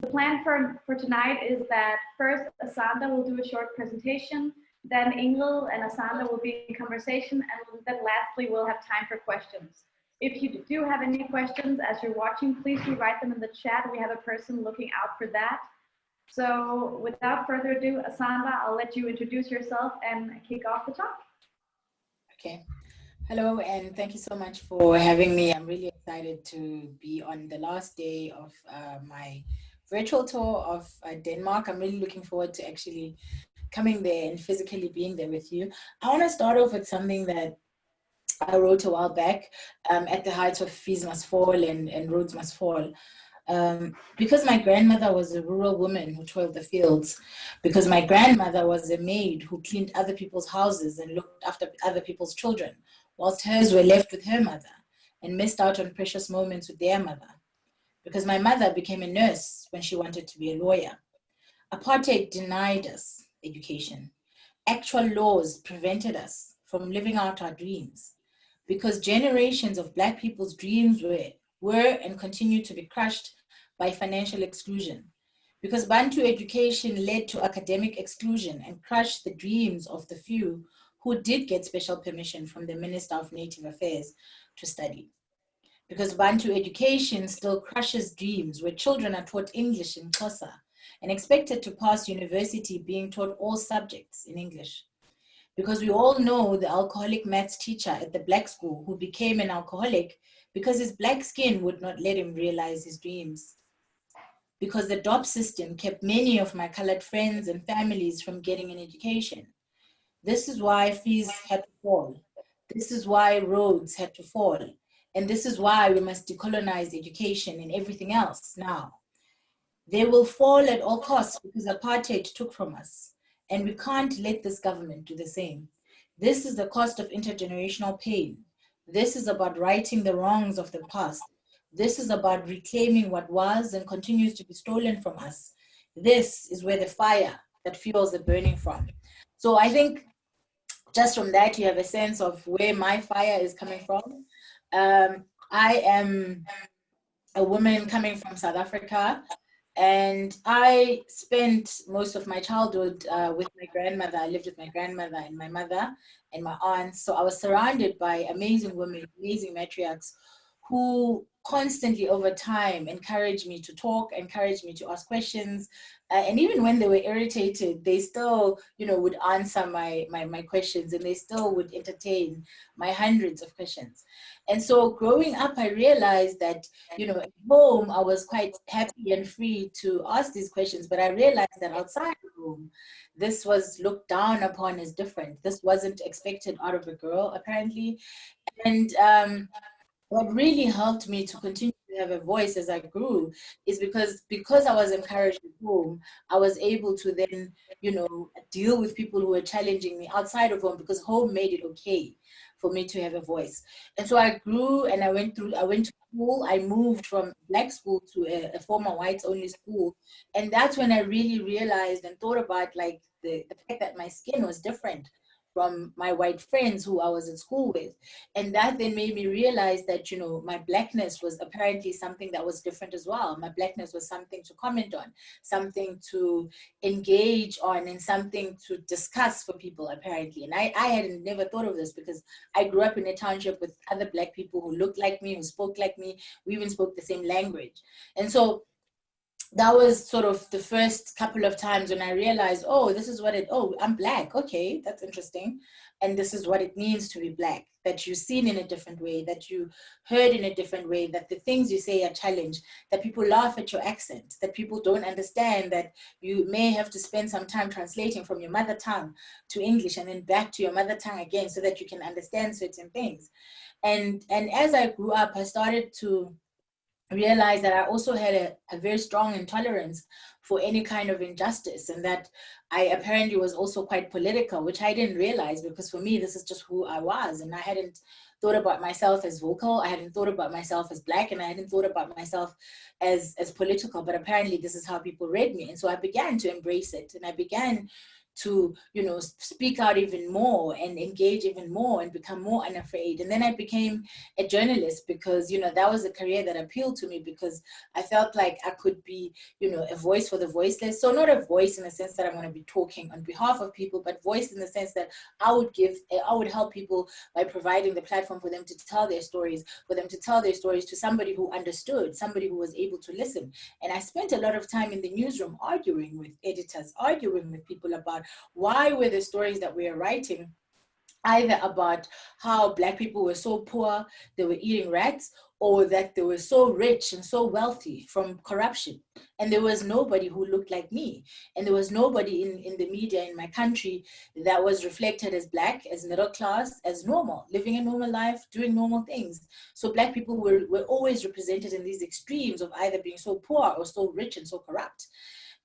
The plan for tonight is that first Asanda will do a short presentation, then Ingrid and Asanda will be in conversation, and then lastly we'll have time for questions. If you do have any questions as you're watching, please do write them in the chat. We have a person looking out for that. So without further ado, Asanda, I'll let you introduce yourself and kick off the talk. Okay. Hello, and thank you so much for having me. I'm really excited to be on the last day of my virtual tour of Denmark. I'm really looking forward to actually coming there and physically being there with you. I want to start off with something that I wrote a while back, at the height of fees must fall and roads must fall. Because my grandmother was a rural woman who toiled the fields, because my grandmother was a maid who cleaned other people's houses and looked after other people's children, whilst hers were left with her mother and missed out on precious moments with their mother. Because my mother became a nurse when she wanted to be a lawyer. Apartheid denied us education. Actual laws prevented us from living out our dreams. Because generations of Black people's dreams were and continue to be crushed by financial exclusion. Because Bantu education led to academic exclusion and crushed the dreams of the few who did get special permission from the Minister of Native Affairs to study. Because Bantu education still crushes dreams where children are taught English in Xhosa and expected to pass university being taught all subjects in English. Because we all know the alcoholic maths teacher at the Black school who became an alcoholic because his Black skin would not let him realize his dreams. Because the DOP system kept many of my colored friends and families from getting an education. This is why fees had to fall. This is why roads had to fall. And this is why we must decolonize education and everything else now. They will fall at all costs because apartheid took from us. And we can't let this government do the same. This is the cost of intergenerational pain. This is about righting the wrongs of the past. This is about reclaiming what was and continues to be stolen from us. This is where the fire that fuels the burning from. So I think just from that, you have a sense of where my fire is coming from. I am a woman coming from South Africa. And I spent most of my childhood with my grandmother. I lived with my grandmother and my mother and my aunts. So I was surrounded by amazing women, amazing matriarchs who constantly over time encouraged me to talk, encouraged me to ask questions. And even when they were irritated, they still, would answer my questions, and they still would entertain my hundreds of questions. And so growing up, I realized that, at home, I was quite happy and free to ask these questions, but I realized that outside the home, this was looked down upon as different. This wasn't expected out of a girl, apparently. And what really helped me to continue to have a voice as I grew is because I was encouraged at home, I was able to then, deal with people who were challenging me outside of home, because home made it okay for me to have a voice. And so I grew and I went to school. I moved from Black school to a former whites only school. And that's when I really realized and thought about like the fact that my skin was different from my white friends who I was at school with. And that then made me realize that, my Blackness was apparently something that was different as well. My Blackness was something to comment on, something to engage on, and something to discuss for people, apparently. And I had never thought of this because I grew up in a township with other Black people who looked like me, who spoke like me. We even spoke the same language. And so that was sort of the first couple of times when I realized, I'm Black. Okay, that's interesting. And this is what it means to be Black, that you're seen in a different way, that you heard in a different way, that the things you say are challenged, that people laugh at your accent, that people don't understand, that you may have to spend some time translating from your mother tongue to English and then back to your mother tongue again so that you can understand certain things. And as I grew up, I started to realized that I also had a very strong intolerance for any kind of injustice, and that I apparently was also quite political, which I didn't realize, because for me, this is just who I was. And I hadn't thought about myself as vocal. I hadn't thought about myself as Black, and I hadn't thought about myself as political, but apparently this is how people read me. And so I began to embrace it, and I began to, you know, speak out even more and engage even more and become more unafraid. And then I became a journalist because, you know, that was a career that appealed to me, because I felt like I could be, you know, a voice for the voiceless. So not a voice in the sense that I'm going to be talking on behalf of people, but voice in the sense that I would help people by providing the platform for them to tell their stories, to somebody who understood, somebody who was able to listen. And I spent a lot of time in the newsroom arguing with editors, arguing with people about why were the stories that we are writing either about how Black people were so poor, they were eating rats, or that they were so rich and so wealthy from corruption. And there was nobody who looked like me. And there was nobody in the media in my country that was reflected as Black, as middle class, as normal, living a normal life, doing normal things. So Black people were always represented in these extremes of either being so poor or so rich and so corrupt.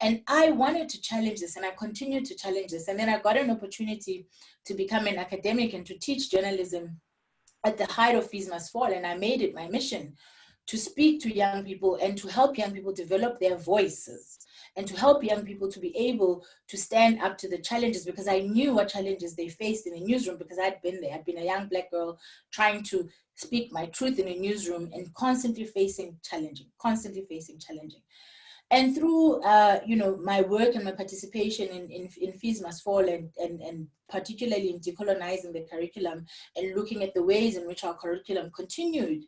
And I wanted to challenge this, and I continued to challenge this. And then I got an opportunity to become an academic and to teach journalism at the height of 𝗧𝗪𝗧. And I made it my mission to speak to young people and to help young people develop their voices, and to help young people to be able to stand up to the challenges, because I knew what challenges they faced in the newsroom, because I'd been there. I'd been a young Black girl trying to speak my truth in a newsroom and constantly facing challenging. And through, you know, my work and my participation in 𝗧𝗪𝗧 and particularly in decolonizing the curriculum and looking at the ways in which our curriculum continued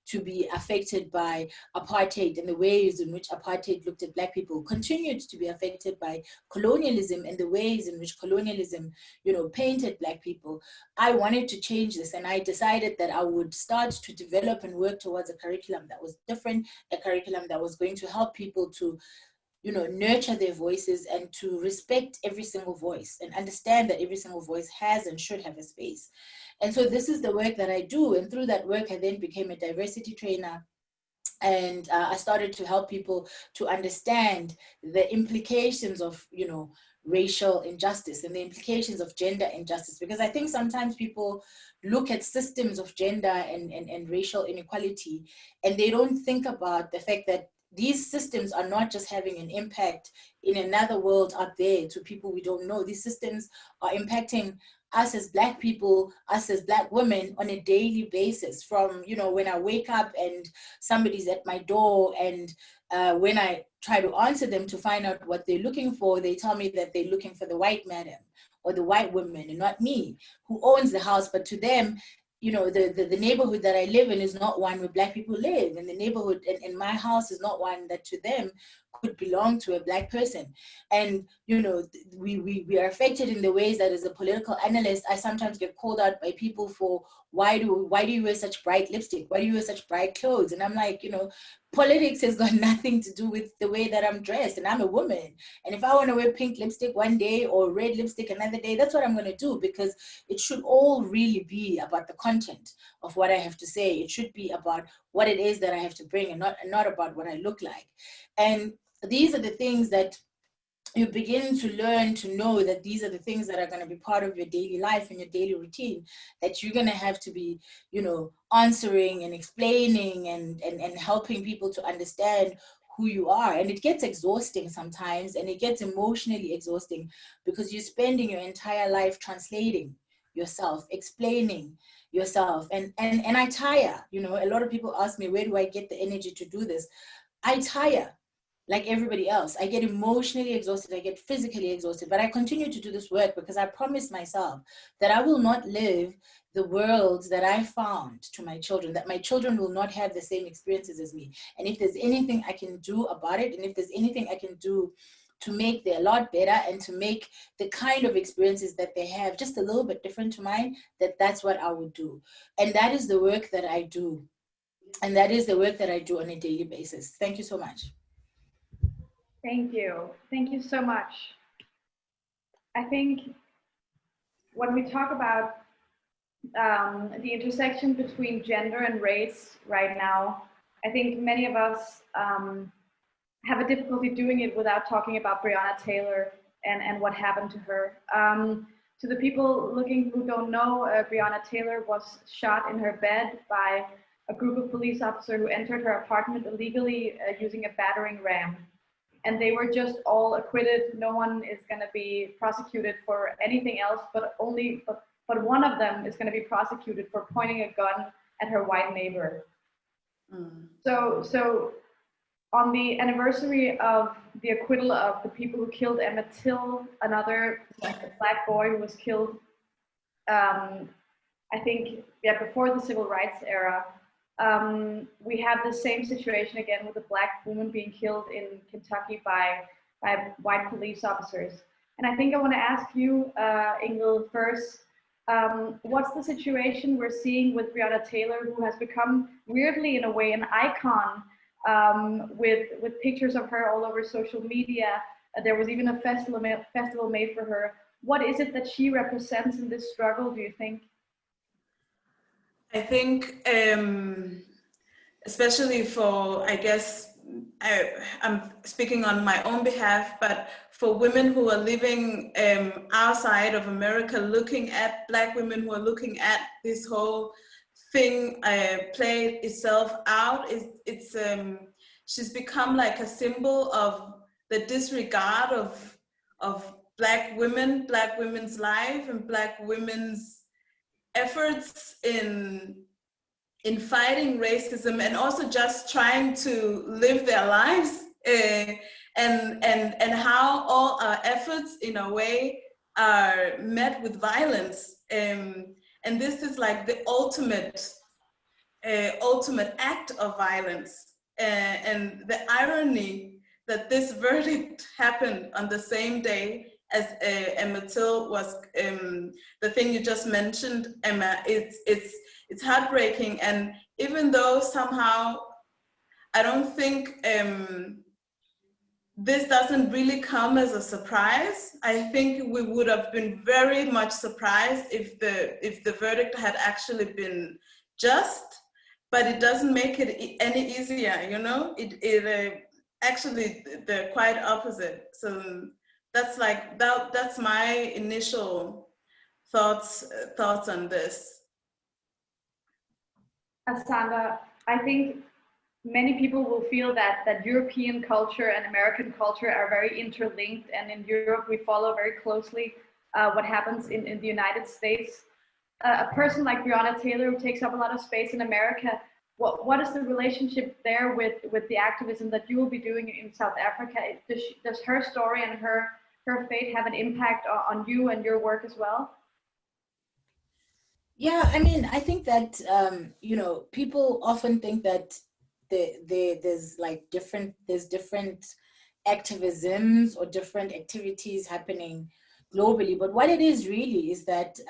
to be affected by apartheid, and the ways in which apartheid looked at Black people, continued to be affected by colonialism and the ways in which colonialism, you know, painted Black people. I wanted to change this, and I decided that I would start to develop and work towards a curriculum that was different, a curriculum that was going to help people to, you know, nurture their voices and to respect every single voice and understand that every single voice has and should have a space. And so this is the work that I do. And through that work, I then became a diversity trainer. And I started to help people to understand the implications of, you know, racial injustice and the implications of gender injustice. Because I think sometimes people look at systems of gender and racial inequality, and they don't think about the fact that these systems are not just having an impact in another world out there to people we don't know. These systems are impacting us as Black people, us as Black women on a daily basis, from, you know, when I wake up and somebody's at my door, and when I try to answer them to find out what they're looking for, they tell me that they're looking for the white madam or the white woman and not me, who owns the house. But to them, you know, the neighborhood that I live in is not one where Black people live, and the neighborhood in my house is not one that to them could belong to a Black person. And, you know, we are affected in the ways that as a political analyst, I sometimes get called out by people for, why do you wear such bright lipstick? Why do you wear such bright clothes? And I'm like, you know, politics has got nothing to do with the way that I'm dressed, and I'm a woman. And if I want to wear pink lipstick one day or red lipstick another day, that's what I'm going to do, because it should all really be about the content of what I have to say. It should be about what it is that I have to bring, and not about what I look like. And these are the things that you begin to learn to know, that these are the things that are going to be part of your daily life and your daily routine, that you're going to have to be, you know, answering and explaining and helping people to understand who you are. And it gets exhausting sometimes, and it gets emotionally exhausting, because you're spending your entire life translating yourself, explaining yourself, and I tire. You know, a lot of people ask me, where do I get the energy to do this? I tire. Like everybody else, I get emotionally exhausted, I get physically exhausted, but I continue to do this work because I promised myself that I will not live the world that I found to my children, that my children will not have the same experiences as me. And if there's anything I can do about it, and if there's anything I can do to make their lot better and to make the kind of experiences that they have just a little bit different to mine, that's what I would do. And that is the work that I do. And that is the work that I do on a daily basis. Thank you so much. Thank you. Thank you so much. I think when we talk about the intersection between gender and race right now, I think many of us have a difficulty doing it without talking about Brianna Taylor and what happened to her. To the people looking who don't know, Brianna Taylor was shot in her bed by a group of police officers who entered her apartment illegally using a battering ram. and they were just all acquitted. No one is going to be prosecuted for anything else, but one of them is going to be prosecuted for pointing a gun at her white neighbor. So on the anniversary of the acquittal of the people who killed Emmett Till, another black boy who was killed, I think, before the civil rights era, we have the same situation again with a black woman being killed in Kentucky by white police officers. And I think I want to ask you, Ingrid, first, what's the situation we're seeing with Brianna Taylor, who has become weirdly, in a way, an icon, with pictures of her all over social media. There was even a festival made for her. What is it that she represents in this struggle, do you think? I think, especially for, I guess, I'm speaking on my own behalf, but for women who are living outside of America, looking at Black women who are looking at this whole thing play itself out, she's become like a symbol of the disregard of Black women, Black women's life, and Black women's efforts in fighting racism, and also just trying to live their lives, and how all our efforts in a way are met with violence, and this is like the ultimate act of violence, and the irony that this verdict happened on the same day as Emmett Till was, the thing you just mentioned, Emma, it's heartbreaking. And even though somehow I don't think this doesn't really come as a surprise, I think we would have been very much surprised if the verdict had actually been just, but it doesn't make it any easier, you know? It actually, they're quite opposite. So that's like, that's my initial thoughts on this. Asanda, I think many people will feel that European culture and American culture are very interlinked, and in Europe we follow very closely what happens in the United States. A person like Brianna Taylor, who takes up a lot of space in America, what is the relationship there with the activism that you will be doing in South Africa? Does her story and her fate have an impact on you and your work as well? Yeah, I mean, I think that, you know, people often think that there's different activisms or different activities happening globally. But what it is really is that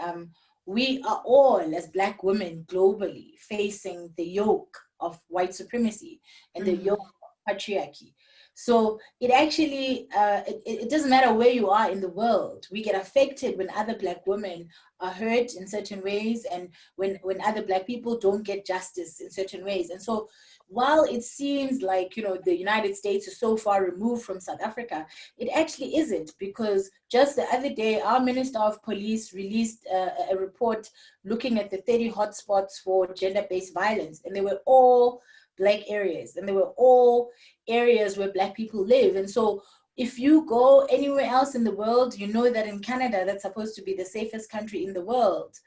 we are all, as Black women globally, facing the yoke of white supremacy and the yoke of patriarchy. So it actually, it doesn't matter where you are in the world. We get affected when other Black women are hurt in certain ways, and when other Black people don't get justice in certain ways. And so while it seems like, you know, the United States is so far removed from South Africa, it actually isn't, because just the other day, our Minister of Police released a report looking at the 30 hotspots for gender-based violence, and they were all Black areas, and they were all areas where Black people live. And so if you go anywhere else in the world, you know that in Canada, that's supposed to be the safest country in the world,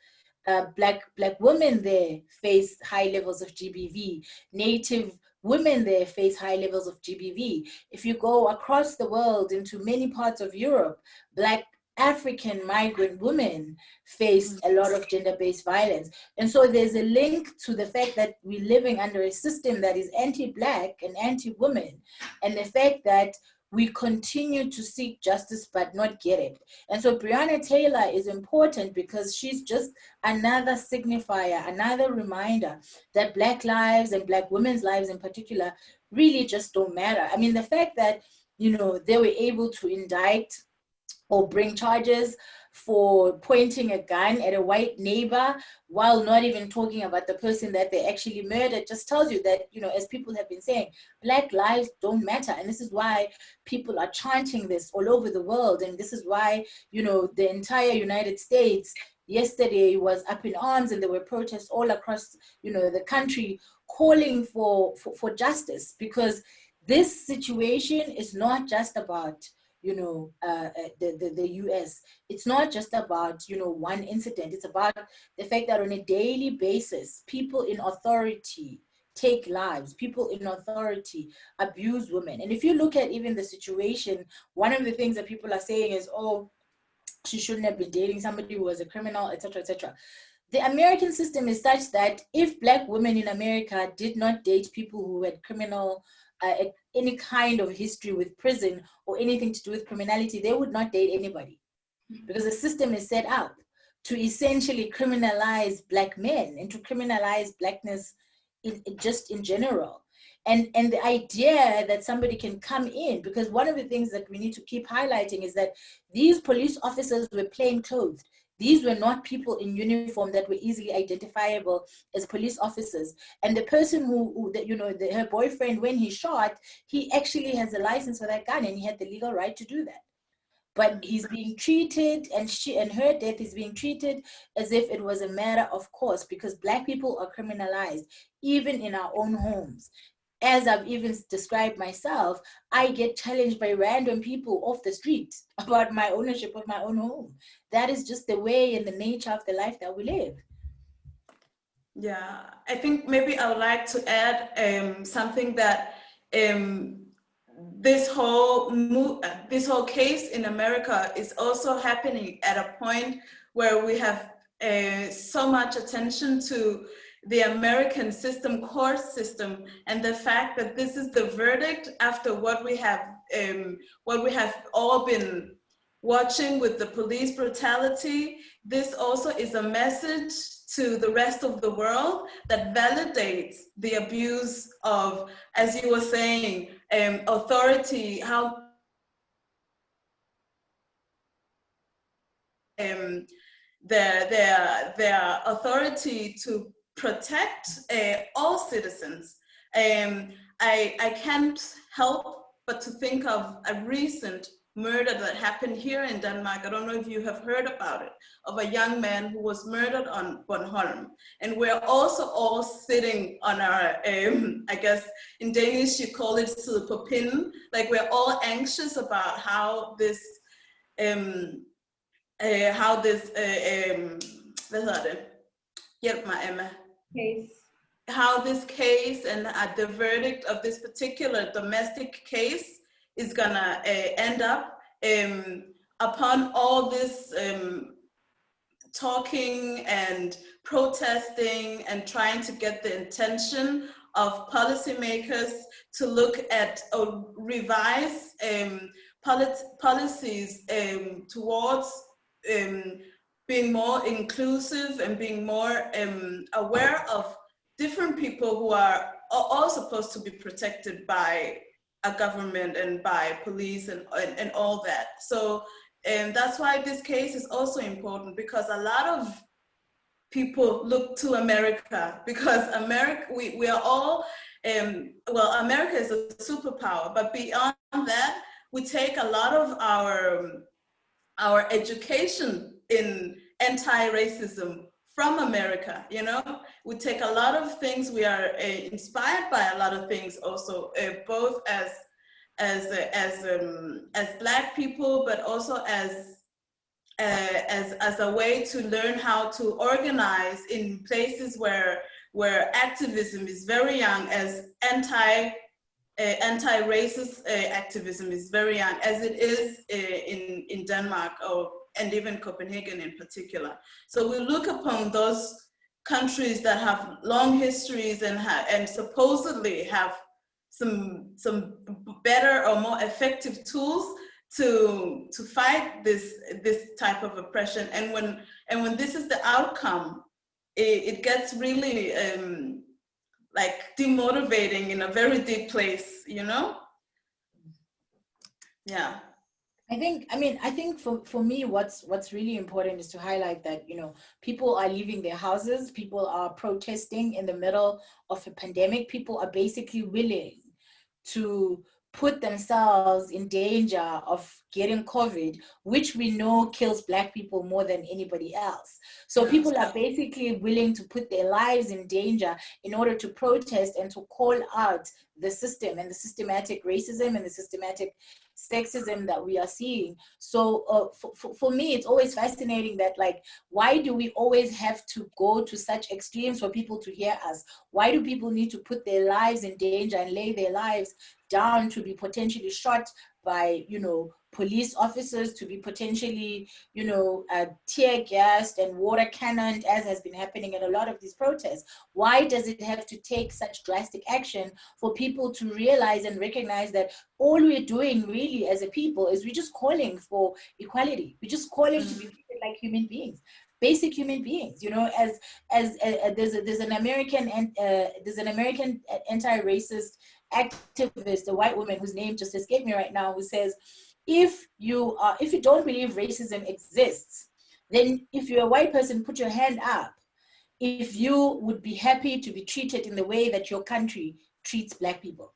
Black women there face high levels of GBV. Native women there face high levels of GBV. If you go across the world into many parts of Europe, Black African migrant women face a lot of gender-based violence. And so there's a link to the fact that we're living under a system that is anti-Black and anti-women, and the fact that we continue to seek justice but not get it. And so Brianna Taylor is important because she's just another signifier, another reminder that Black lives and Black women's lives in particular really just don't matter. I mean, the fact that, you know, they were able to indict or bring charges for pointing a gun at a white neighbor while not even talking about the person that they actually murdered just tells you that, you know, as people have been saying, Black lives don't matter. And this is why people are chanting this all over the world. And this is why, you know, the entire United States yesterday was up in arms, and there were protests all across, you know, the country calling for justice, because this situation is not just about, you know, the US. It's not just about, you know, one incident. It's about the fact that on a daily basis, people in authority take lives, people in authority abuse women. And if you look at even the situation, one of the things that people are saying is, oh, she shouldn't have been dating somebody who was a criminal, etc., etc. The American system is such that if Black women in America did not date people who had criminal, any kind of history with prison or anything to do with criminality, they would not date anybody, because the system is set up to essentially criminalize Black men and to criminalize Blackness just in general. And the idea that somebody can come in, because one of the things that we need to keep highlighting is that these police officers were plainclothed. These were not people in uniform that were easily identifiable as police officers. And the person you know, her boyfriend, when he shot, he actually has a license for that gun and he had the legal right to do that. But he's being treated, and her death is being treated as if it was a matter of course, because Black people are criminalized, even in our own homes. As I've even described myself, I get challenged by random people off the street about my ownership of my own home. That is just the way and the nature of the life that we live. Yeah, I think maybe I would like to add something that this whole case in America is also happening at a point where we have so much attention to the American system, court system, and the fact that this is the verdict after what we have all been watching with the police brutality. This also is a message to the rest of the world that validates the abuse of, as you were saying, authority, how their authority to protect all citizens. I can't help but to think of a recent murder that happened here in Denmark. I don't know if you have heard about it, of a young man who was murdered on Bornholm. And we're also all sitting on our, I guess in Danish you call it 𝗧𝗪𝗪𝗡, like we're all anxious about how this, hjælp mig, Emma. How this case and the verdict of this particular domestic case is gonna end up upon all this talking and protesting and trying to get the attention of policymakers to look at or revise policies towards being more inclusive and being more aware of different people who are all supposed to be protected by a government and by police and all that. So that's why this case is also important, because a lot of people look to America, because we are all, well, America is a superpower, but beyond that, we take a lot of our education in anti-racism from America, you know? We take a lot of things, we are inspired by a lot of things also, both as Black people, but also as a way to learn how to organize in places where activism is very young, as anti-racist activism is very young, as it is in Denmark and even Copenhagen in particular. So we look upon those countries that have long histories and supposedly have some better or more effective tools to fight this type of oppression. And when this is the outcome, it gets really like demotivating in a very deep place, you know? Yeah. I think for me, what's really important is to highlight that, you know, people are leaving their houses, people are protesting in the middle of a pandemic, people are basically willing to put themselves in danger of getting COVID, which we know kills Black people more than anybody else. So people are basically willing to put their lives in danger in order to protest and to call out the system and the systematic racism and the systematic sexism that we are seeing. So for me, it's always fascinating that, like, why do we always have to go to such extremes for people to hear us? Why do people need to put their lives in danger and lay their lives down to be potentially shot by, you know, police officers, to be potentially, you know, tear gassed and water cannoned, as has been happening in a lot of these protests? Why does it have to take such drastic action for people to realize and recognize that all we're doing really as a people is we're just calling for equality. We're just calling to be treated like human beings, basic human beings, you know, as there's an American anti-racist activist, a white woman whose name just escaped me right now, who says, if you don't believe racism exists, then if you're a white person, put your hand up if you would be happy to be treated in the way that your country treats Black people.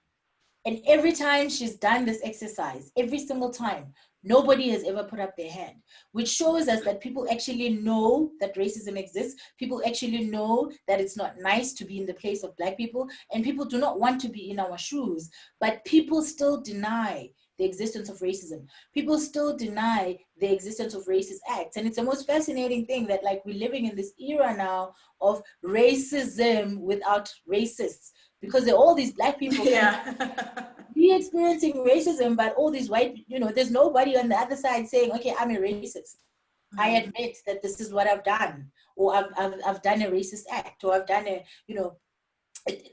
And every time she's done this exercise, every single time, nobody has ever put up their hand, which shows us that people actually know that racism exists. People actually know that it's not nice to be in the place of Black people, and people do not want to be in our shoes, but people still deny the existence of racism. People still deny the existence of racist acts. And it's the most fascinating thing that, like, we're living in this era now of racism without racists, because there are all these Black people be experiencing racism, but all these white, you know, there's nobody on the other side saying, okay, I'm a racist. I admit that this is what I've done, or I've done a racist act, or I've done a, you know,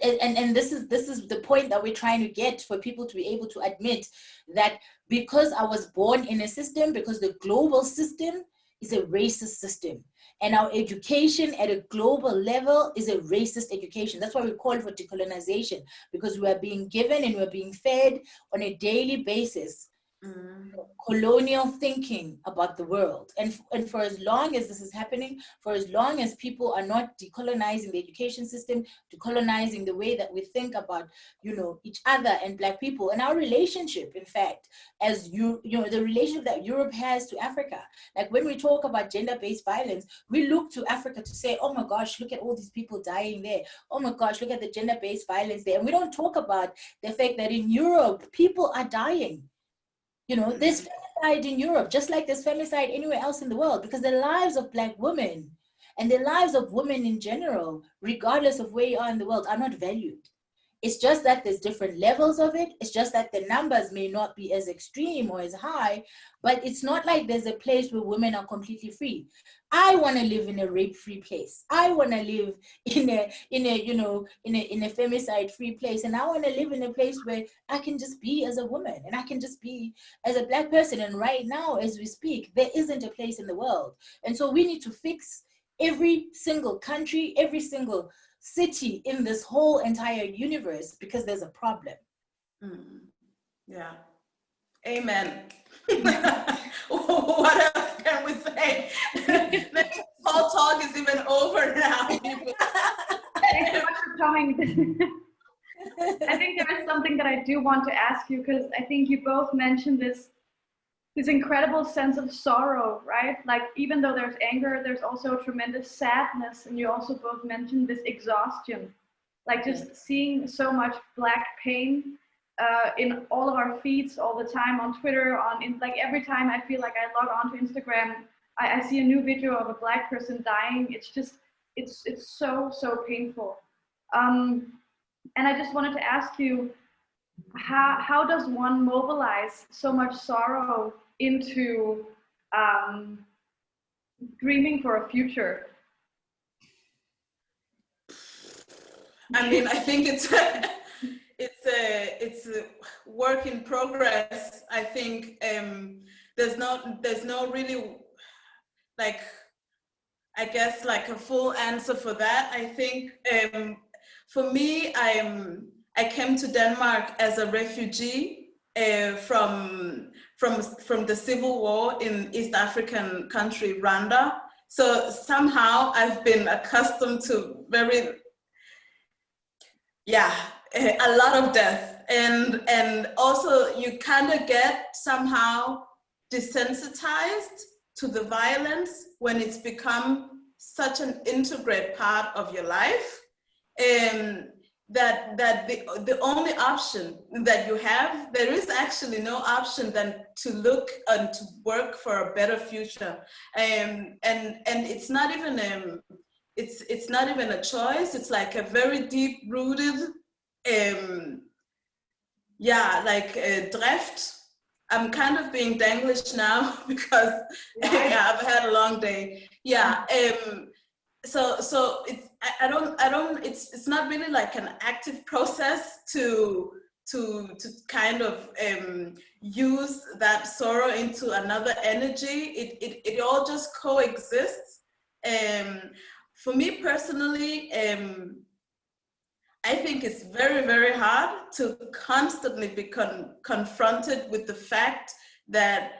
and this is the point that we're trying to get, for people to be able to admit that because I was born in a system, because the global system is a racist system, and our education at a global level is a racist education. That's why we call for decolonization, because we are being given and we're being fed on a daily basis colonial thinking about the world. And for as long as this is happening, for as long as people are not decolonizing the education system, decolonizing the way that we think about, you know, each other and Black people and our relationship, in fact, as you know, the relationship that Europe has to Africa. Like, when we talk about gender-based violence, we look to Africa to say, oh my gosh, look at all these people dying there. Oh my gosh, look at the gender-based violence there. And we don't talk about the fact that in Europe, people are dying. You know, there's femicide in Europe, just like there's femicide anywhere else in the world, because the lives of Black women and the lives of women in general, regardless of where you are in the world, are not valued. It's just that there's different levels of it. It's just that the numbers may not be as extreme or as high, but it's not like there's a place where women are completely free. I want to live in a rape-free place. I want to live in a femicide-free place, and I want to live in a place where I can just be as a woman and I can just be as a Black person. And right now, as we speak, there isn't a place in the world, and so we need to fix every single country, every single city in this whole entire universe, because there's a problem. Yeah. Amen. What else can we say? The whole talk is even over now. Thanks so much for coming. I think there is something that I do want to ask you, because I think you both mentioned this incredible sense of sorrow, right? Like, even though there's anger, there's also a tremendous sadness. And you also both mentioned this exhaustion, like just seeing so much Black pain in all of our feeds all the time, on Twitter, like every time I feel like I log on to Instagram, I see a new video of a Black person dying. It's just, it's so painful. And I just wanted to ask you, how does one mobilize so much sorrow into dreaming for a future? I mean, I think it's a work in progress. I think there's no really, like, I guess, like a full answer for that. I think for me, I came to Denmark as a refugee from the civil war in East African country Rwanda. So somehow I've been accustomed to a lot of death. and also you kind of get somehow desensitized to the violence when it's become such an integral part of your life, that the only option that you have, there is actually no option than to look and to work for a better future, and it's not even it's not even a choice. It's like a very deep rooted drift. I'm kind of being Denglish now because I've had a long day. So it's it's not really like an active process to kind of use that sorrow into another energy. It all just coexists. For me personally, I think it's very, very hard to constantly be confronted with the fact that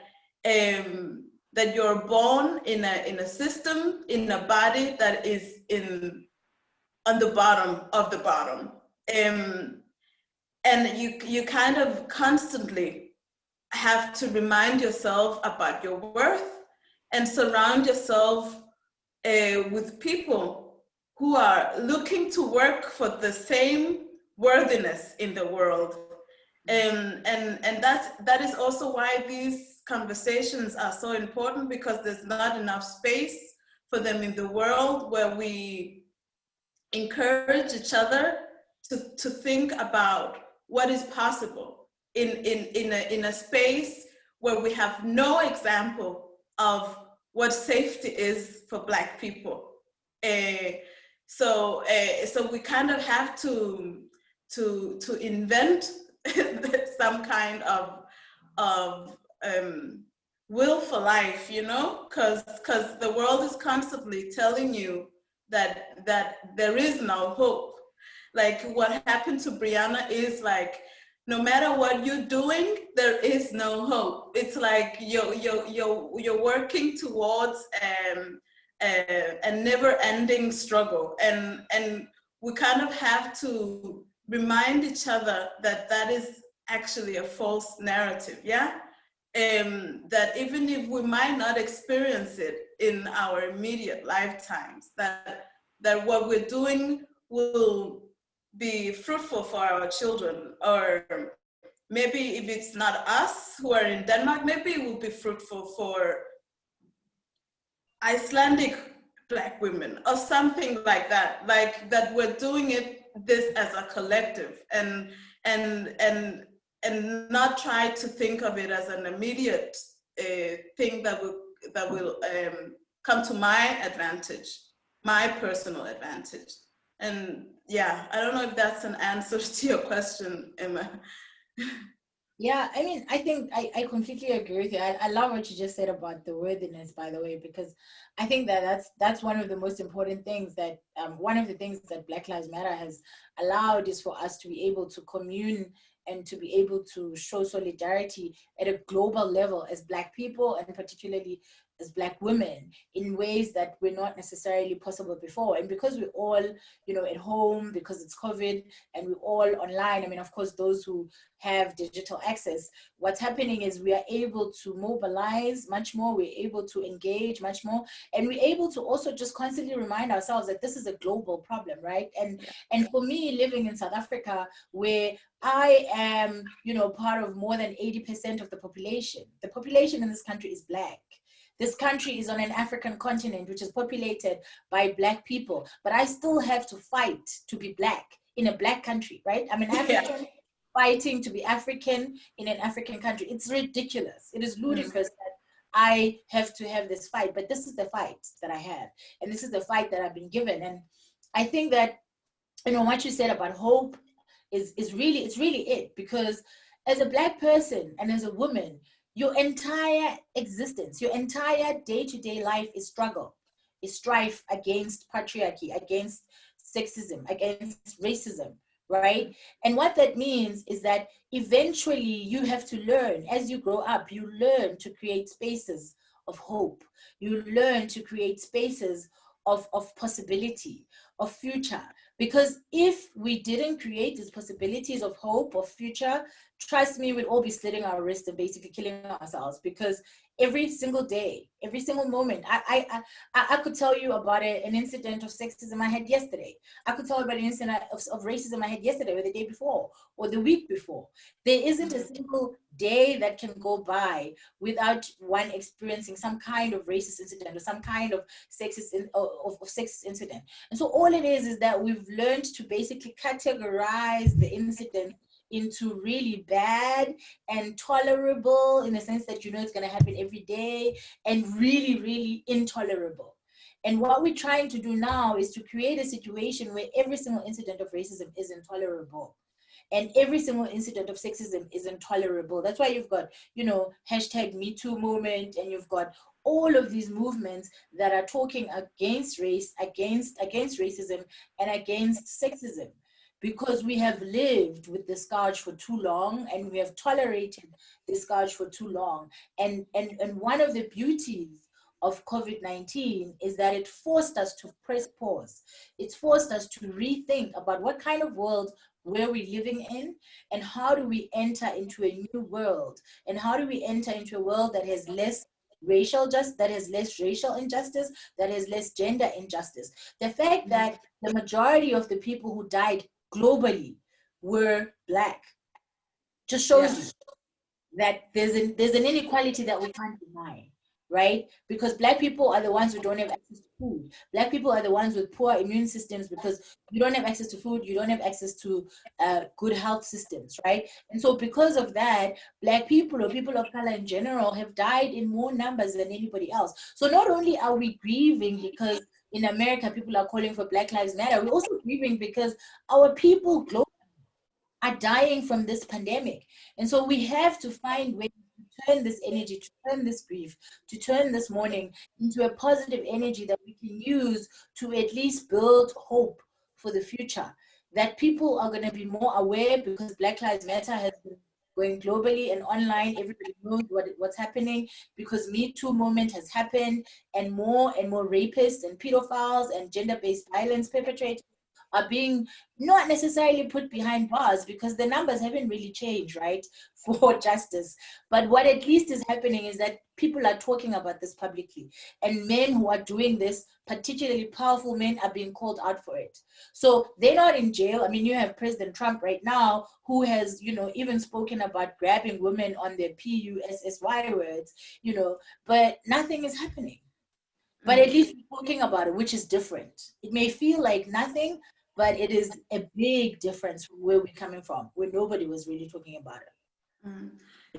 that you're born in a system, in a body that is on the bottom of the bottom, and you kind of constantly have to remind yourself about your worth and surround yourself with people who are looking to work for the same worthiness in the world. And that is also why these conversations are so important, because there's not enough space for them in the world, where we encourage each other to think about what is possible in a space where we have no example of what safety is for Black people. So we kind of have to invent some kind of will for life, you know, because the world is constantly telling you that there is no hope. Like what happened to Brianna is like, no matter what you're doing, there is no hope. It's like you're working towards a never-ending struggle, and we kind of have to remind each other that that is actually a false narrative. That even if we might not experience it in our immediate lifetimes, that what we're doing will be fruitful for our children, or maybe if it's not us who are in Denmark, maybe it will be fruitful for Icelandic Black women or something like that. Like that we're doing this as a collective, and not try to think of it as an immediate thing that will come to my advantage, my personal advantage. And yeah, I don't know if that's an answer to your question, Emma. Yeah, I mean, I think I completely agree with you. I love what you just said about the worthiness, by the way, because I think that's one of the most important things that, one of the things that Black Lives Matter has allowed is for us to be able to commune and to be able to show solidarity at a global level as Black people, and particularly as Black women, in ways that were not necessarily possible before. And because we're all, you know, at home, because it's COVID, and we're all online, I mean, of course, those who have digital access, what's happening is we are able to mobilize much more, we're able to engage much more, and we're able to also just constantly remind ourselves that this is a global problem, right? And for me, living in South Africa, where I am, you know, part of more than 80% of the population in this country is Black. This country is on an African continent, which is populated by Black people, but I still have to fight to be Black in a Black country, right? I'm an African fighting to be African in an African country. It's ridiculous. It is ludicrous that I have to have this fight, but this is the fight that I have, and this is the fight that I've been given. And I think that, you know, what you said about hope is really it, because as a Black person and as a woman, your entire existence, your entire day-to-day life is struggle, is strife against patriarchy, against sexism, against racism, right? And what that means is that eventually you have to learn, as you grow up, you learn to create spaces of hope. You learn to create spaces of possibility, of future, Because if we didn't create these possibilities of hope, of future, trust me, we'd all be slitting our wrists and basically killing ourselves. Because every single day, every single moment, I could tell you about an incident of sexism I had yesterday. I could tell you about an incident of racism I had yesterday, or the day before, or the week before. There isn't a single day that can go by without one experiencing some kind of racist incident or some kind of sexist incident. And so all it is that we've learned to basically categorize the incident into really bad and tolerable, in the sense that you know it's going to happen every day, and really, really intolerable. And what we're trying to do now is to create a situation where every single incident of racism is intolerable, and every single incident of sexism is intolerable. That's why you've got, you know, #MeToo movement, and you've got all of these movements that are talking against race, against racism, and against sexism. Because we have lived with the scourge for too long, and we have tolerated the scourge for too long. And one of the beauties of COVID-19 is that it forced us to press pause. It's forced us to rethink about what kind of world were we living in, and how do we enter into a new world, and how do we enter into a world that has less racial that has less racial injustice, that has less gender injustice. The fact that the majority of the people who died globally were Black just shows you that there's an inequality that we can't deny, right? Because Black people are the ones who don't have access to food. Black people are the ones with poor immune systems, because you don't have access to food, you don't have access to good health systems, right? And so because of that, Black people, or people of color in general, have died in more numbers than anybody else. So not only are we grieving because in America people are calling for Black Lives Matter, we're also grieving because our people globally are dying from this pandemic. And so we have to find ways to turn this energy, to turn this grief, to turn this mourning into a positive energy that we can use to at least build hope for the future. That people are going to be more aware, because Black Lives Matter has been going globally and online. Everybody knows what's happening, because Me Too movement has happened, and more rapists and pedophiles and gender-based violence perpetrators are being not necessarily put behind bars, because the numbers haven't really changed, right, for justice. But what at least is happening is that people are talking about this publicly, and men who are doing this, particularly powerful men, are being called out for it. So they're not in jail. I mean, you have President Trump right now, who has, you know, even spoken about grabbing women on their PUSSY words, you know, but nothing is happening. But at least we're talking about it, which is different. It may feel like nothing, but it is a big difference from where we're coming from, where nobody was really talking about it.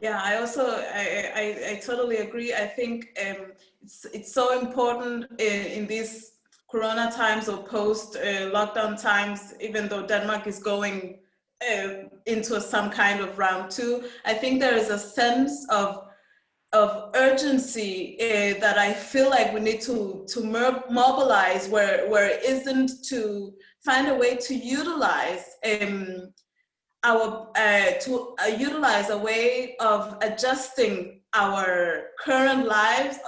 Yeah, I totally agree. I think it's so important in these Corona times, or post lockdown times, even though Denmark is going into some kind of round 2. I think there is a sense of urgency that I feel like we need to mobilize, where it isn't, to find a way to utilize utilize a way of adjusting our current lives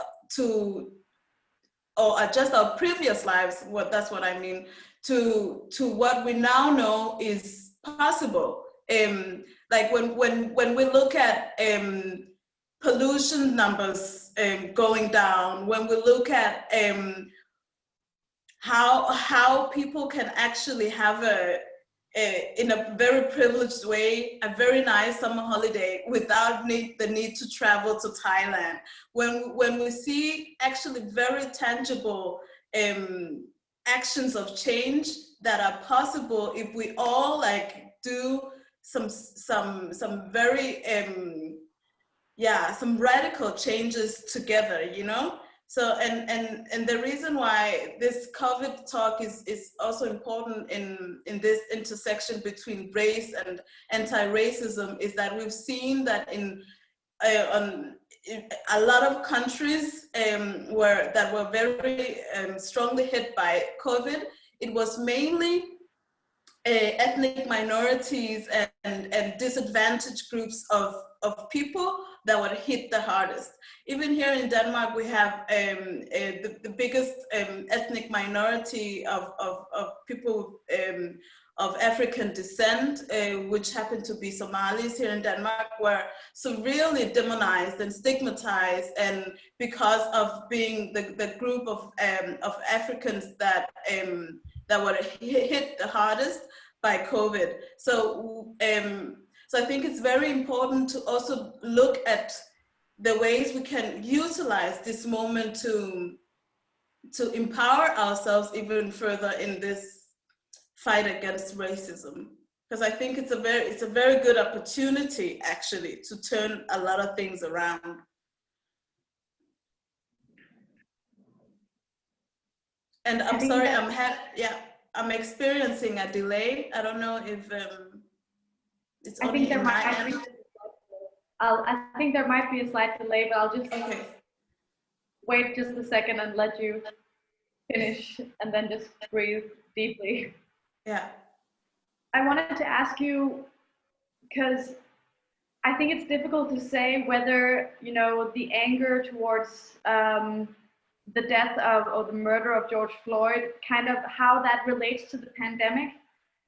or adjust our previous lives, that's what I mean, to what we now know is possible. Like when we look at pollution numbers going down, when we look at how people can actually have in a very privileged way, a very nice summer holiday without the need to travel to Thailand. When we see actually very tangible actions of change that are possible if we all do some very some radical changes together, you know? So, and the reason why this COVID talk is also important in this intersection between race and anti-racism is that we've seen that in a lot of countries that were very strongly hit by COVID, it was mainly ethnic minorities and disadvantaged groups of people that were hit the hardest. Even here in Denmark, we have the biggest ethnic minority of people of African descent, which happen to be Somalis here in Denmark, were severely demonized and stigmatized, and because of being the group of Africans that were hit the hardest by COVID. So, so I think it's very important to also look at the ways we can utilize this moment to empower ourselves even further in this fight against racism. Because I think it's a very good opportunity actually to turn a lot of things around. And I'm sorry, I'm experiencing a delay. I don't know if it's only in my end. I think there might be a slight delay, but I'll just wait just a second and let you finish, and then just breathe deeply. Yeah. I wanted to ask you, because I think it's difficult to say whether, you know, the anger towards the death of, or the murder of George Floyd, kind of how that relates to the pandemic.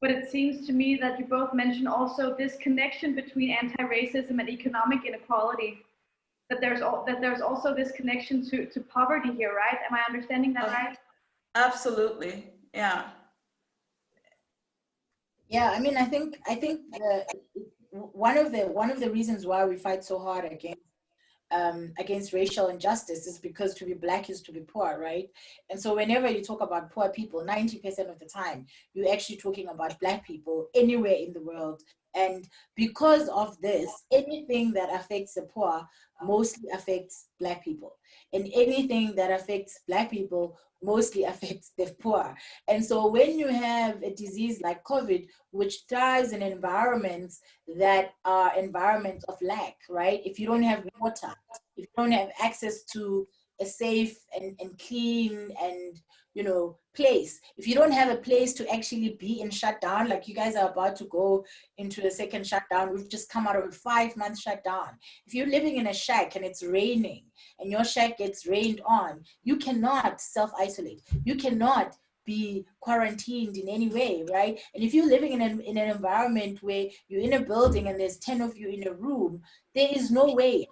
But it seems to me that you both mentioned also this connection between anti-racism and economic inequality, that there's also this connection to poverty here, right? Am I understanding that right? Absolutely, yeah. Yeah, I mean, I think one of the reasons why we fight so hard against racial injustice is because to be Black is to be poor, right? And so whenever you talk about poor people, 90% of the time, you're actually talking about Black people anywhere in the world. And because of this, anything that affects the poor mostly affects Black people. And anything that affects Black people mostly affects the poor. And so when you have a disease like COVID, which thrives in environments that are environments of lack, right? If you don't have water, if you don't have access to a safe and clean and, you know, place, if you don't have a place to actually be in shutdown, like you guys are about to go into a second shutdown, we've just come out of a 5-month shutdown. If you're living in a shack and it's raining and your shack gets rained on, you cannot self-isolate. You cannot be quarantined in any way, right? And if you're living in an environment where you're in a building and there's 10 of you in a room, there is no way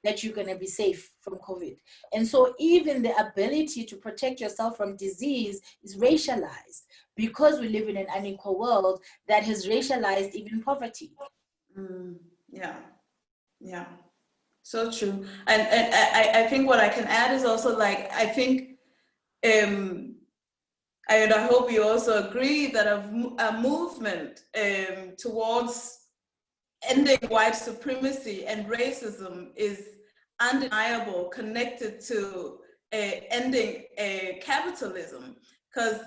that you're going to be safe from COVID. And so even the ability to protect yourself from disease is racialized because we live in an unequal world that has racialized even poverty. Yeah, so true. And I think what I can add is also, like, I think, and I hope you also agree that a movement towards ending white supremacy and racism is undeniable, connected to ending capitalism, because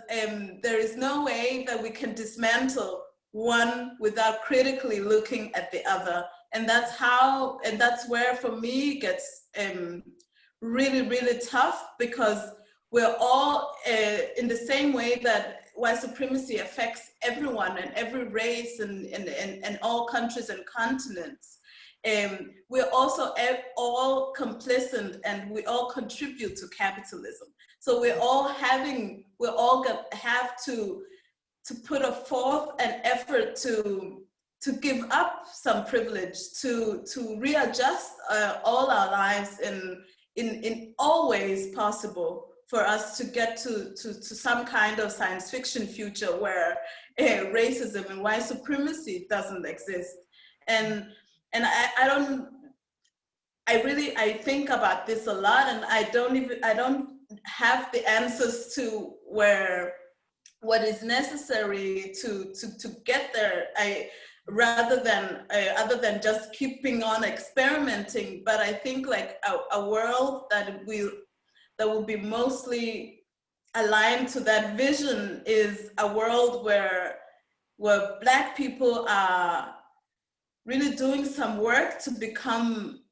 there is no way that we can dismantle one without critically looking at the other. And that's where for me it gets really, really tough, because we're all in the same way that white supremacy affects everyone and every race and all countries and continents. We're also all complicit, and we all contribute to capitalism. So we all have to put forth an effort to give up some privilege, to readjust all our lives in all ways possible, for us to get to some kind of science fiction future where racism and white supremacy doesn't exist. And I think about this a lot, and I don't have the answers to what is necessary to get there. Other than just keeping on experimenting. But I think, like, a world that will be mostly aligned to that vision is a world where Black people are really doing some work to become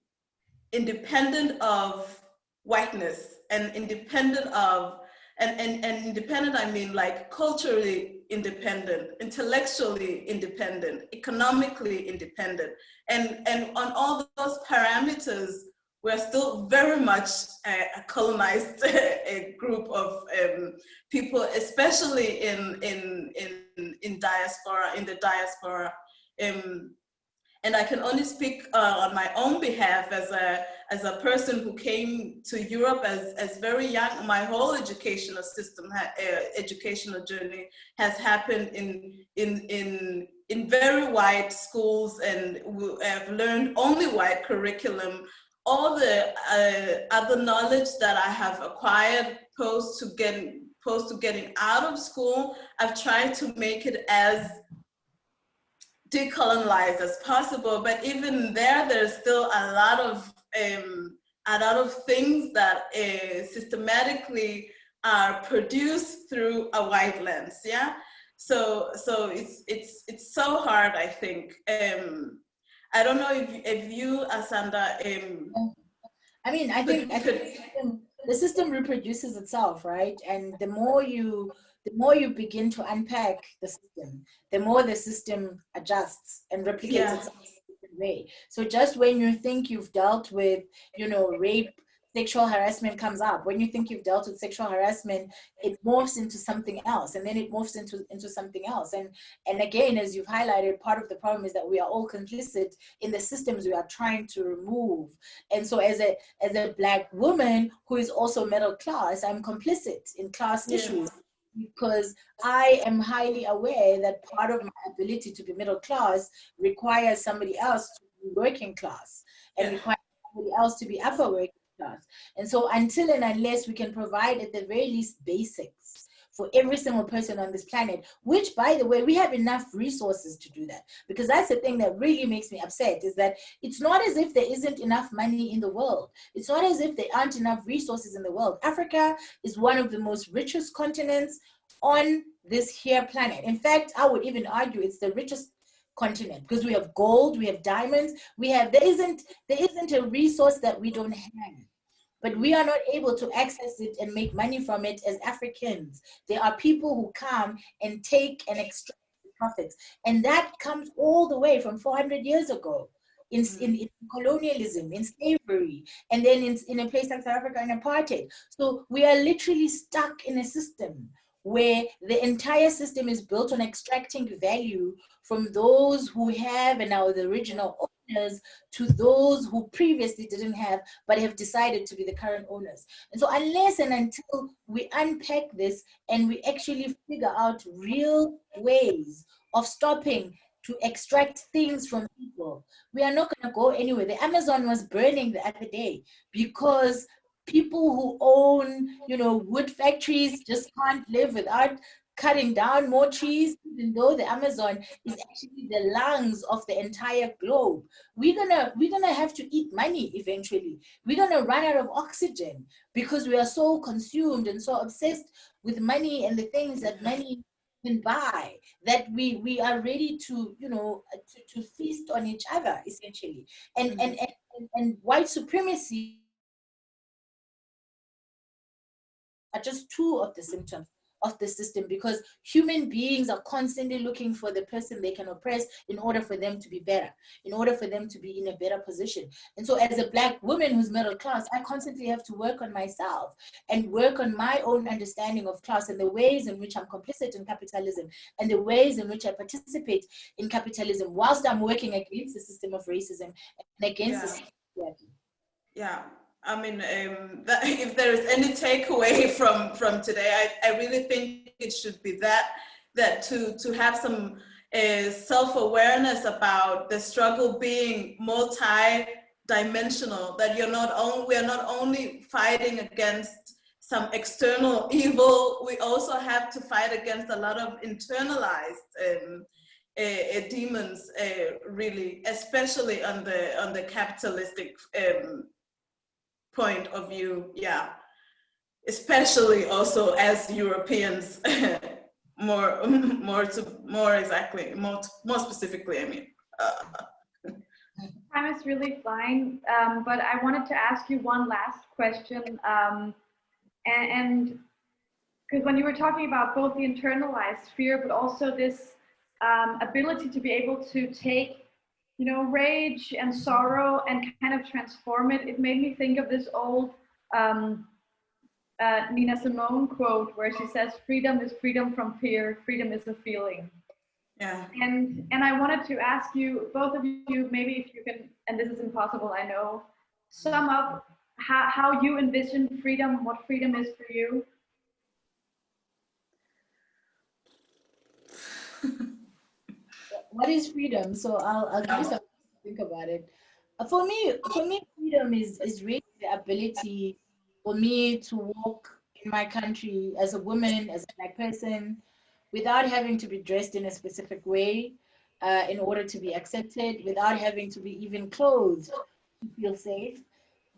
independent of whiteness, and independent of, and independent, I mean, like, culturally independent, intellectually independent, economically independent. And on all those parameters, we're still very much a colonized group of people, especially in diaspora, in the diaspora. And I can only speak on my own behalf as a person who came to Europe as very young. My whole educational system, educational journey has happened in very white schools, and I've learned only white curriculum. All the other knowledge that I have acquired post to getting out of school, I've tried to make it as decolonized as possible, but even there's still a lot of things that systematically are produced through a white lens. Yeah, so it's so hard, I think. I don't know if you, Asanda, I mean, I think the system reproduces itself, right? And the more you begin to unpack the system, the more the system adjusts and replicates itself in a different way. So just when you think you've dealt with, rape, sexual harassment comes up. When you think you've dealt with sexual harassment, it morphs into something else, and then it morphs into something else. And again, as you've highlighted, part of the problem is that we are all complicit in the systems we are trying to remove. And so as a Black woman who is also middle class, I'm complicit in class issues, because I am highly aware that part of my ability to be middle class requires somebody else to be working class, and requires somebody else to be upper working class. And so until and unless we can provide at the very least basics for every single person on this planet, which, by the way, we have enough resources to do that, because that's the thing that really makes me upset, is that it's not as if there isn't enough money in the world. It's not as if there aren't enough resources in the world. Africa is one of the most richest continents on this here planet. In fact, I would even argue it's the richest continent, because we have gold, we have diamonds, there isn't a resource that we don't have. But we are not able to access it and make money from it as Africans. There are people who come and take and extract the profits. And that comes all the way from 400 years ago in colonialism, in slavery, and then in a place like South Africa in apartheid. So we are literally stuck in a system where the entire system is built on extracting value from those who have and are the original owners to those who previously didn't have but have decided to be the current owners. And so unless and until we unpack this and we actually figure out real ways of stopping to extract things from people, we are not going to go anywhere. The Amazon was burning the other day because people who own, wood factories just can't live without cutting down more trees, even though the Amazon is actually the lungs of the entire globe. We're gonna have to eat money eventually. We're gonna run out of oxygen because we are so consumed and so obsessed with money and the things that money can buy, that we are ready to, to feast on each other, essentially. And white supremacy are just two of the symptoms of the system, because human beings are constantly looking for the person they can oppress in order for them to be better, in order for them to be in a better position. And so as a Black woman who's middle class, I constantly have to work on myself and work on my own understanding of class and the ways in which I'm complicit in capitalism and the ways in which I participate in capitalism whilst I'm working against the system of racism and against the system of patriarchy. Yeah. I mean, if there is any takeaway from today, I really think it should be that to have some self-awareness about the struggle being multi-dimensional, that we are not only fighting against some external evil, we also have to fight against a lot of internalized demons, really, especially on the capitalistic point of view, especially also as Europeans, more specifically, I mean. Time is really flying, but I wanted to ask you one last question, and because when you were talking about both the internalized fear, but also this ability to be able to take, you know, rage and sorrow and kind of transform it, it made me think of this old Nina Simone quote where she says, "Freedom is freedom from fear. Freedom is a feeling." Yeah. And I wanted to ask you, both of you, maybe if you can, and this is impossible, I know, sum up how you envision freedom, what freedom is for you. What is freedom? So I'll give you some time to think about it. For me, freedom is really the ability for me to walk in my country as a woman, as a Black person, without having to be dressed in a specific way in order to be accepted, without having to be even clothed to feel safe.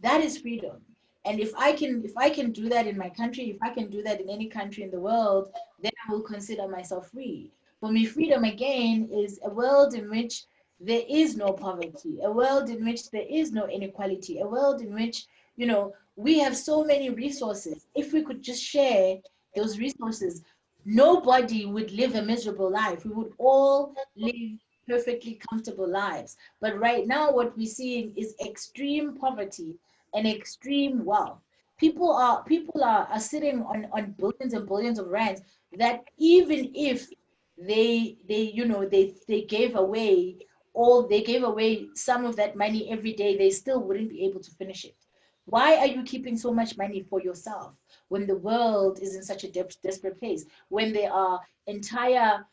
That is freedom. And if I can do that in my country, if I can do that in any country in the world, then I will consider myself free. For me, freedom again is a world in which there is no poverty, a world in which there is no inequality, a world in which, you know, we have so many resources. If we could just share those resources, nobody would live a miserable life. We would all live perfectly comfortable lives. But right now, what we're seeing is extreme poverty and extreme wealth. People are sitting on billions and billions of rands that even if they gave away some of that money every day, they still wouldn't be able to finish it. Why are you keeping so much money for yourself when the world is in such a desperate place, when there are entire,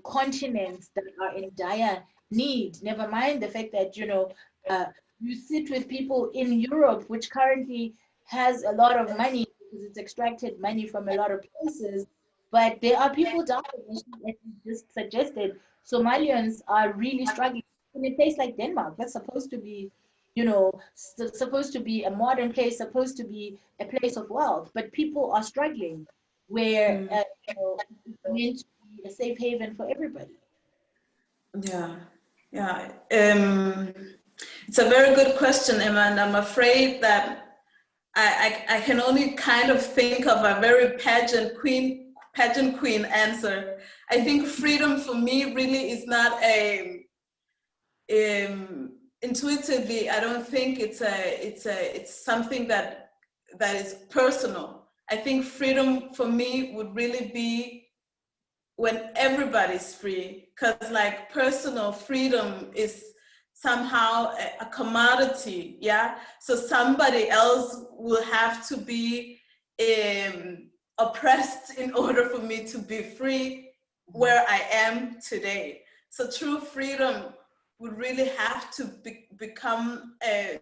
continents that are in dire need? Never mind the fact that, you sit with people in Europe, which currently has a lot of money because it's extracted money from a lot of places. But there are people down there, as you just suggested, Somalians are really struggling. In a place like Denmark, that's supposed to be, supposed to be a modern place, supposed to be a place of wealth, but people are struggling where it's meant to be a safe haven for everybody. Yeah. It's a very good question, Emma, and I'm afraid that I can only kind of think of a very pageant queen answer. I think freedom for me really is not intuitively. I don't think it's something that is personal. I think freedom for me would really be when everybody's free, because like personal freedom is somehow a commodity, yeah? So somebody else will have to be oppressed in order for me to be free where I am today. So true freedom would really have to become a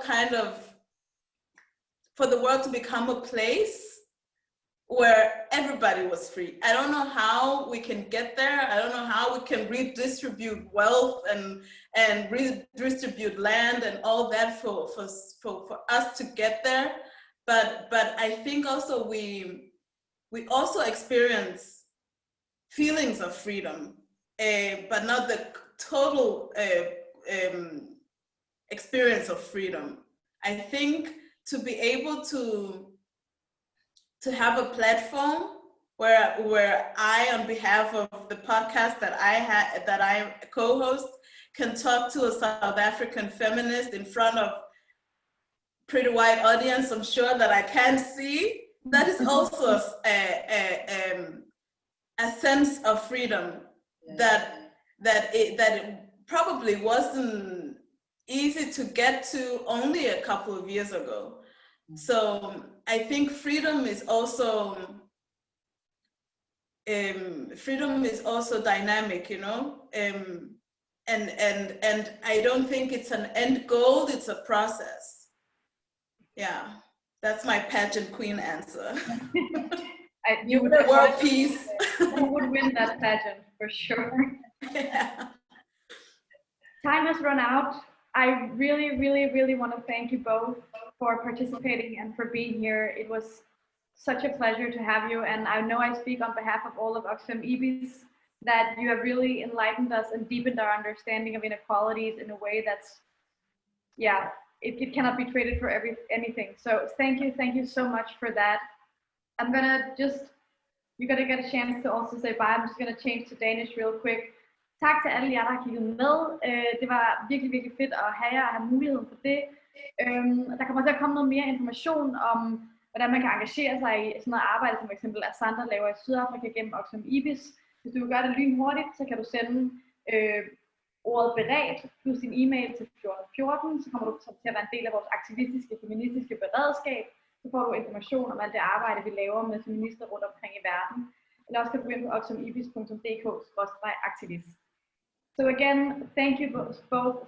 kind of, for the world to become a place where everybody was free. I don't know how we can get there. I don't know how we can redistribute wealth and redistribute land and all that for us to get there. But I think also we also experience feelings of freedom, but not the total experience of freedom. I think to be able to have a platform where I, on behalf of the podcast that I co-host, can talk to a South African feminist in front of pretty wide audience, I'm sure that I can see. That is also a sense of freedom that it probably wasn't easy to get to only a couple of years ago. So I think freedom is also dynamic, and I don't think it's an end goal, it's a process. Yeah, that's my pageant queen answer. You would world peace. You would win that pageant for sure. Yeah. Time has run out. I really, really, really want to thank you both for participating and for being here. It was such a pleasure to have you. And I know I speak on behalf of all of Oxfam IBIS that you have really enlightened us and deepened our understanding of inequalities in a way that's, it cannot be traded for anything. So thank you so much for that. I'm gonna you're gonna get a chance to also say bye. I'm just gonna change to Danish real quick. Tak til alle jer, der har kigget med. Det var virkelig, virkelig fedt at have jer og have muligheden for det. Der kommer til at komme noget mere information om, hvordan man kan engagere sig i sådan noget arbejde, som for eksempel Asanda laver i Sydafrika gennem Oxfam IBIS. Hvis du vil gøre det lynhurtigt, så kan du sende ordet beredt plus din e-mail til 1414, så kommer du til at være en del af vores aktivistiske, feministiske beredskab. Så får du information om alt det arbejde, vi laver med feminister rundt omkring i verden. Eller også kan du gå ind på oxfamibis.dk/aktivist. So again, thank you both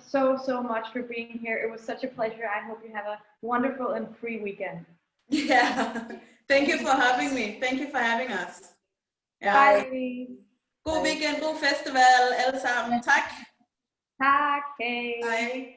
so much for being here. It was such a pleasure. I hope you have a wonderful and free weekend. Yeah, thank you for having me. Thank you for having us. Yeah. Bye. God weekend, god festival alle sammen. Tak. Tak. Hej. Hej.